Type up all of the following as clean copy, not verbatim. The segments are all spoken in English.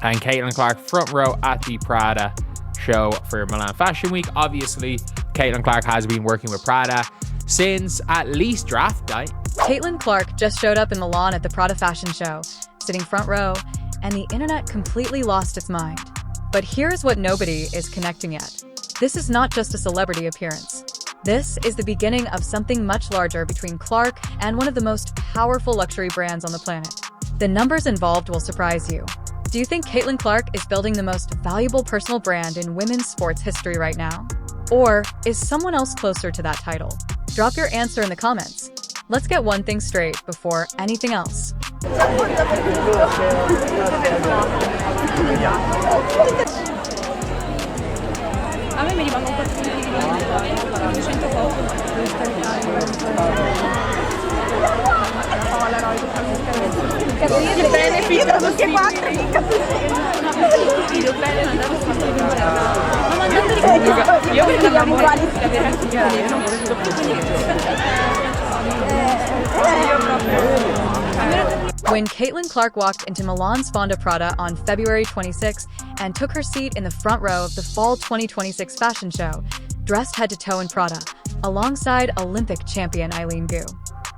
and Caitlin Clark front row at the Prada show for Milan Fashion Week. Obviously, Caitlin Clark has been working with Prada since at least draft night. Caitlin Clark just showed up in Milan at the Prada fashion show, sitting front row, and the internet completely lost its mind. But here's what nobody is connecting yet. This is not just a celebrity appearance. This is the beginning of something much larger between Clark and one of the most powerful luxury brands on the planet. The numbers involved will surprise you. Do you think Caitlin Clark is building the most valuable personal brand in women's sports history right now? Or is someone else closer to that title? Drop your answer in the comments. Let's get one thing straight before anything else. When Caitlin Clark walked into Milan's Fonda Prada on February 26 and took her seat in the front row of the Fall 2026 fashion show, dressed head to toe in Prada, alongside Olympic champion Eileen Gu.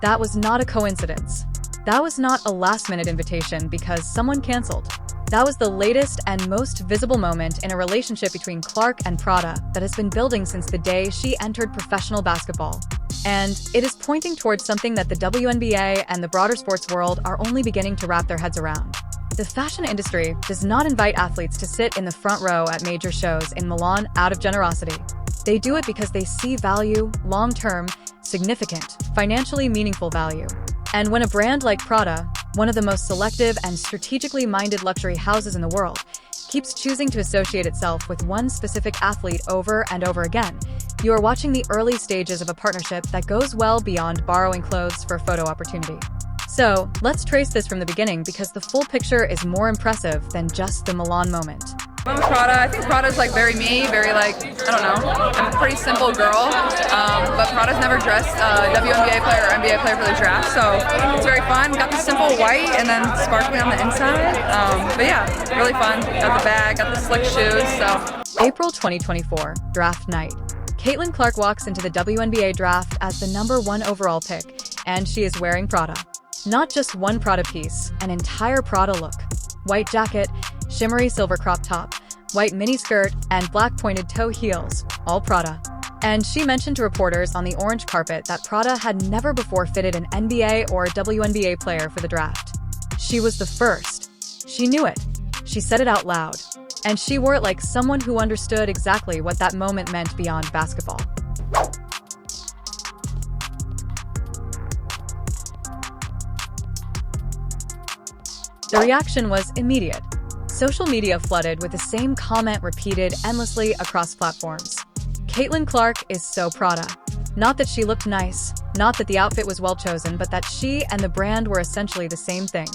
That was not a coincidence. That was not a last-minute invitation because someone canceled. That was the latest and most visible moment in a relationship between Clark and Prada that has been building since the day she entered professional basketball. And it is pointing towards something that the WNBA and the broader sports world are only beginning to wrap their heads around. The fashion industry does not invite athletes to sit in the front row at major shows in Milan out of generosity. They do it because they see value, long-term, significant, financially meaningful value. And when a brand like Prada, one of the most selective and strategically minded luxury houses in the world, keeps choosing to associate itself with one specific athlete over and over again, you are watching the early stages of a partnership that goes well beyond borrowing clothes for a photo opportunity. So, let's trace this from the beginning because the full picture is more impressive than just the Milan moment. I'm with Prada. I think Prada's like very me, very like, I don't know, I'm a pretty simple girl, but Prada's never dressed a WNBA player or NBA player for the draft, so it's very fun. Got the simple white and then sparkly on the inside, but yeah, really fun. Got the bag, got the slick shoes, so. April 2024, draft night. Caitlin Clark walks into the WNBA draft as the #1 overall pick, and she is wearing Prada. Not just one Prada piece, an entire Prada look. White jacket, shimmery silver crop top, white miniskirt, and black pointed toe heels, all Prada. And she mentioned to reporters on the orange carpet that Prada had never before fitted an NBA or WNBA player for the draft. She was the first. She knew it. She said it out loud. And she wore it like someone who understood exactly what that moment meant beyond basketball. The reaction was immediate. Social media flooded with the same comment repeated endlessly across platforms. Caitlin Clark is so Prada. Not that she looked nice, not that the outfit was well chosen, but that she and the brand were essentially the same thing.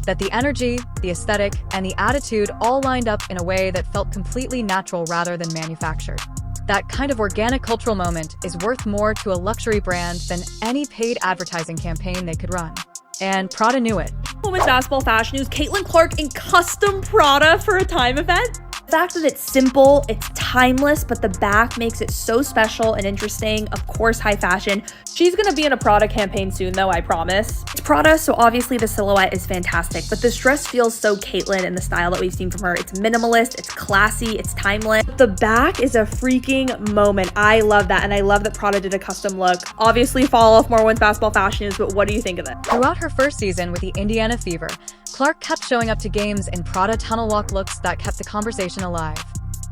That the energy, the aesthetic, and the attitude all lined up in a way that felt completely natural rather than manufactured. That kind of organic cultural moment is worth more to a luxury brand than any paid advertising campaign they could run. And Prada knew it. Women's basketball fashion news, Caitlin Clark in custom Prada for a time event. The fact that it's simple, it's timeless, but the back makes it so special and interesting. Of course, high fashion. She's gonna be in a Prada campaign soon though, I promise. It's Prada, so obviously the silhouette is fantastic, but this dress feels so Caitlin in the style that we've seen from her. It's minimalist, it's classy, it's timeless. The back is a freaking moment. I love that, and I love that Prada did a custom look. Obviously, follow more women's basketball fashion news, but what do you think of it? Throughout her first season with the Indiana Fever, Clark kept showing up to games in Prada tunnel walk looks that kept the conversation alive.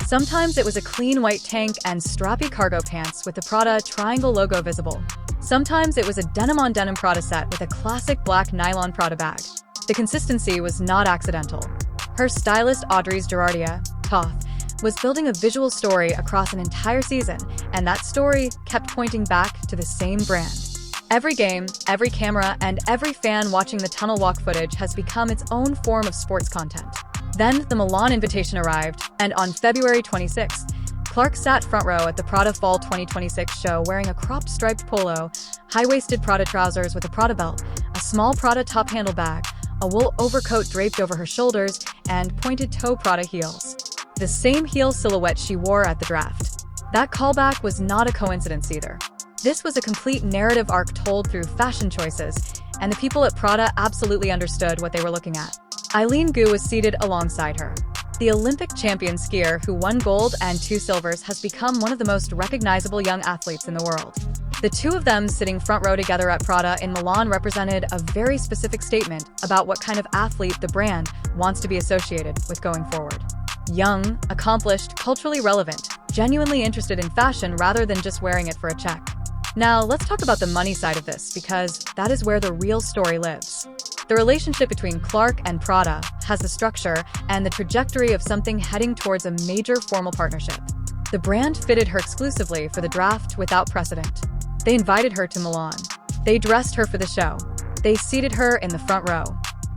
Sometimes it was a clean white tank and strappy cargo pants with the Prada triangle logo visible. Sometimes it was a denim-on-denim Prada set with a classic black nylon Prada bag. The consistency was not accidental. Her stylist Audrey's Gerardia, Toth, was building a visual story across an entire season, and that story kept pointing back to the same brand. Every game, every camera, and every fan watching the tunnel walk footage has become its own form of sports content. Then the Milan invitation arrived, and on February 26th, Clark sat front row at the Prada Fall 2026 show wearing a cropped striped polo, high-waisted Prada trousers with a Prada belt, a small Prada top handle bag, a wool overcoat draped over her shoulders, and pointed-toe Prada heels. The same heel silhouette she wore at the draft. That callback was not a coincidence either. This was a complete narrative arc told through fashion choices, and the people at Prada absolutely understood what they were looking at. Eileen Gu was seated alongside her. The Olympic champion skier who won gold and 2 silvers has become one of the most recognizable young athletes in the world. The two of them sitting front row together at Prada in Milan represented a very specific statement about what kind of athlete the brand wants to be associated with going forward. Young, accomplished, culturally relevant, genuinely interested in fashion rather than just wearing it for a check. Now, let's talk about the money side of this, because that is where the real story lives. The relationship between Clark and Prada has the structure and the trajectory of something heading towards a major formal partnership. The brand fitted her exclusively for the draft without precedent. They invited her to Milan. They dressed her for the show. They seated her in the front row.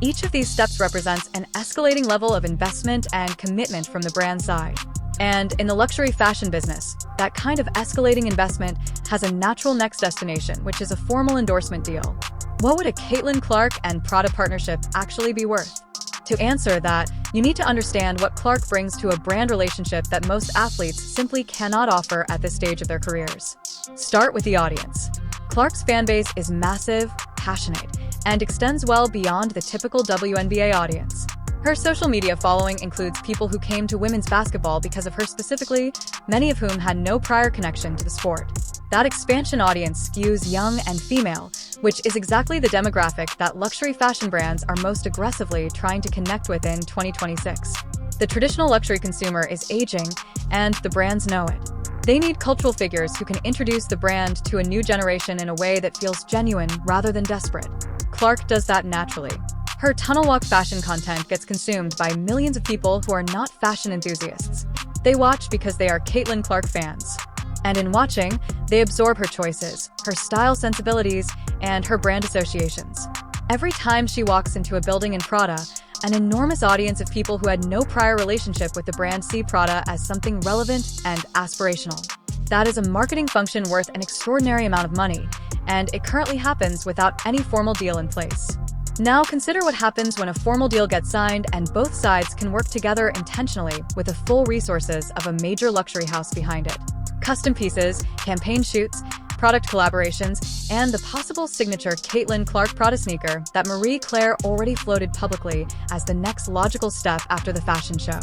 Each of these steps represents an escalating level of investment and commitment from the brand side. And in the luxury fashion business, that kind of escalating investment has a natural next destination, which is a formal endorsement deal. What would a Caitlin Clark and Prada partnership actually be worth? To answer that, you need to understand what Clark brings to a brand relationship that most athletes simply cannot offer at this stage of their careers. Start with the audience. Clark's fanbase is massive, passionate, and extends well beyond the typical WNBA audience. Her social media following includes people who came to women's basketball because of her specifically, many of whom had no prior connection to the sport. That expansion audience skews young and female, which is exactly the demographic that luxury fashion brands are most aggressively trying to connect with in 2026. The traditional luxury consumer is aging, and the brands know it. They need cultural figures who can introduce the brand to a new generation in a way that feels genuine rather than desperate. Clark does that naturally. Her tunnel walk fashion content gets consumed by millions of people who are not fashion enthusiasts. They watch because they are Caitlin Clark fans. And in watching, they absorb her choices, her style sensibilities, and her brand associations. Every time she walks into a building in Prada, an enormous audience of people who had no prior relationship with the brand see Prada as something relevant and aspirational. That is a marketing function worth an extraordinary amount of money, and it currently happens without any formal deal in place. Now consider what happens when a formal deal gets signed and both sides can work together intentionally with the full resources of a major luxury house behind it. Custom pieces, campaign shoots, product collaborations, and the possible signature Caitlin Clark Prada sneaker that Marie Claire already floated publicly as the next logical step after the fashion show.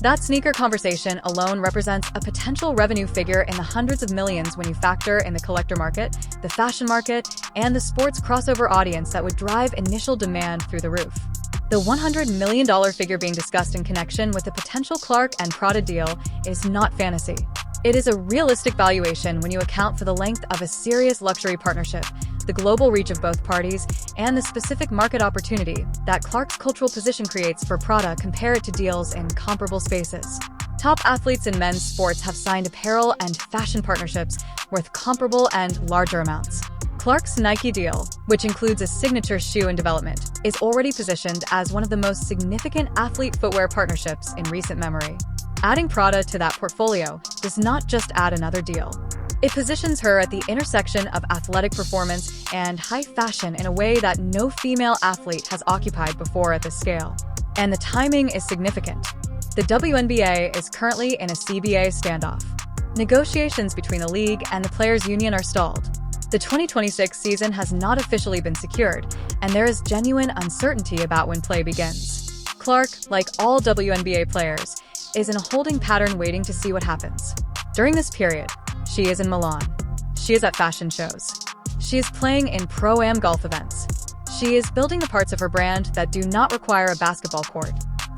That sneaker conversation alone represents a potential revenue figure in the hundreds of millions when you factor in the collector market, the fashion market, and the sports crossover audience that would drive initial demand through the roof. The $100 million figure being discussed in connection with the potential Clark and Prada deal is not fantasy. It is a realistic valuation when you account for the length of a serious luxury partnership, the global reach of both parties, and the specific market opportunity that Clark's cultural position creates for Prada compared to deals in comparable spaces. Top athletes in men's sports have signed apparel and fashion partnerships worth comparable and larger amounts. Clark's Nike deal, which includes a signature shoe in development, is already positioned as one of the most significant athlete footwear partnerships in recent memory. Adding Prada to that portfolio does not just add another deal. It positions her at the intersection of athletic performance and high fashion in a way that no female athlete has occupied before at this scale. And the timing is significant. The WNBA is currently in a CBA standoff. Negotiations between the league and the players' union are stalled. The 2026 season has not officially been secured, and there is genuine uncertainty about when play begins. Clark, like all WNBA players, is in a holding pattern waiting to see what happens. During this period, she is in Milan. She is at fashion shows. She is playing in pro-am golf events. She is building the parts of her brand that do not require a basketball court.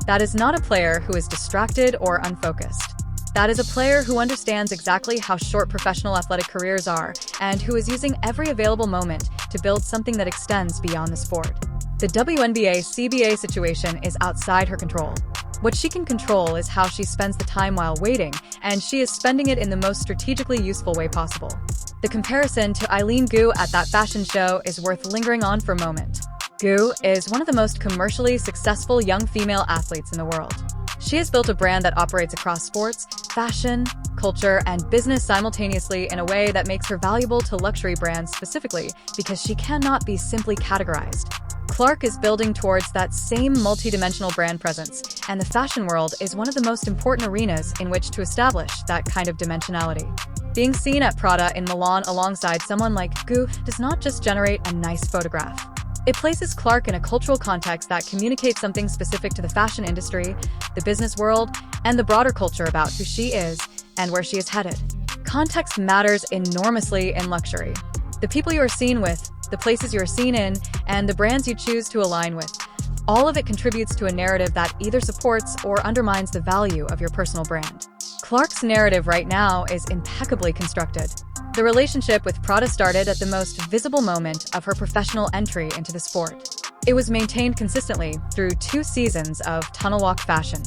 That is not a player who is distracted or unfocused. That is a player who understands exactly how short professional athletic careers are and who is using every available moment to build something that extends beyond the sport. The WNBA CBA situation is outside her control. What she can control is how she spends the time while waiting, and she is spending it in the most strategically useful way possible. The comparison to Eileen Gu at that fashion show is worth lingering on for a moment. Gu is one of the most commercially successful young female athletes in the world. She has built a brand that operates across sports, fashion, culture, and business simultaneously in a way that makes her valuable to luxury brands specifically because she cannot be simply categorized. Clark is building towards that same multidimensional brand presence, and the fashion world is one of the most important arenas in which to establish that kind of dimensionality. Being seen at Prada in Milan alongside someone like Gu does not just generate a nice photograph. It places Clark in a cultural context that communicates something specific to the fashion industry, the business world, and the broader culture about who she is and where she is headed. Context matters enormously in luxury. The people you are seen with, the places you are seen in, and the brands you choose to align with. All of it contributes to a narrative that either supports or undermines the value of your personal brand. Clark's narrative right now is impeccably constructed. The relationship with Prada started at the most visible moment of her professional entry into the sport. It was maintained consistently through 2 seasons of tunnel walk fashion.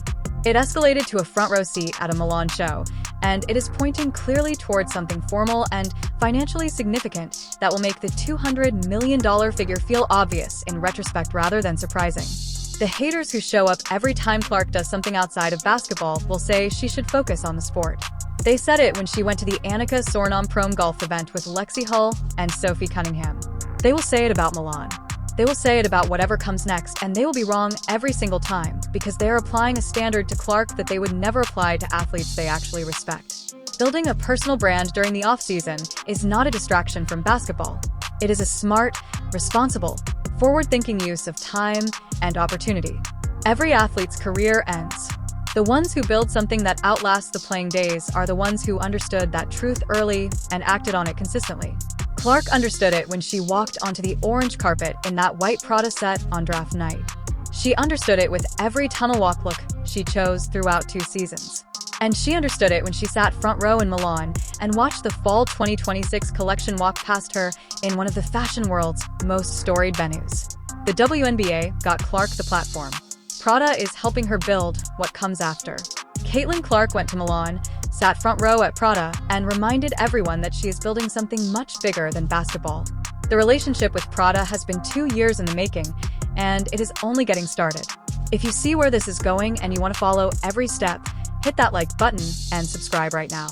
It escalated to a front row seat at a Milan show, and it is pointing clearly towards something formal and financially significant that will make the $200 million figure feel obvious in retrospect rather than surprising. The haters who show up every time Clark does something outside of basketball will say she should focus on the sport. They said it when she went to the Annika Sornam Prom Golf event with Lexi Hull and Sophie Cunningham. They will say it about Milan. They will say it about whatever comes next, and they will be wrong every single time because they are applying a standard to Clark that they would never apply to athletes they actually respect. Building a personal brand during the off-season is not a distraction from basketball. It is a smart, responsible, forward-thinking use of time and opportunity. Every athlete's career ends. The ones who build something that outlasts the playing days are the ones who understood that truth early and acted on it consistently. Clark understood it when she walked onto the orange carpet in that white Prada set on draft night. She understood it with every tunnel walk look she chose throughout 2 seasons. And she understood it when she sat front row in Milan and watched the fall 2026 collection walk past her in one of the fashion world's most storied venues. The WNBA got Clark the platform. Prada is helping her build what comes after. Caitlin Clark went to Milan, sat front row at Prada, and reminded everyone that she is building something much bigger than basketball. The relationship with Prada has been 2 years in the making, and it is only getting started. If you see where this is going and you want to follow every step, hit that like button and subscribe right now.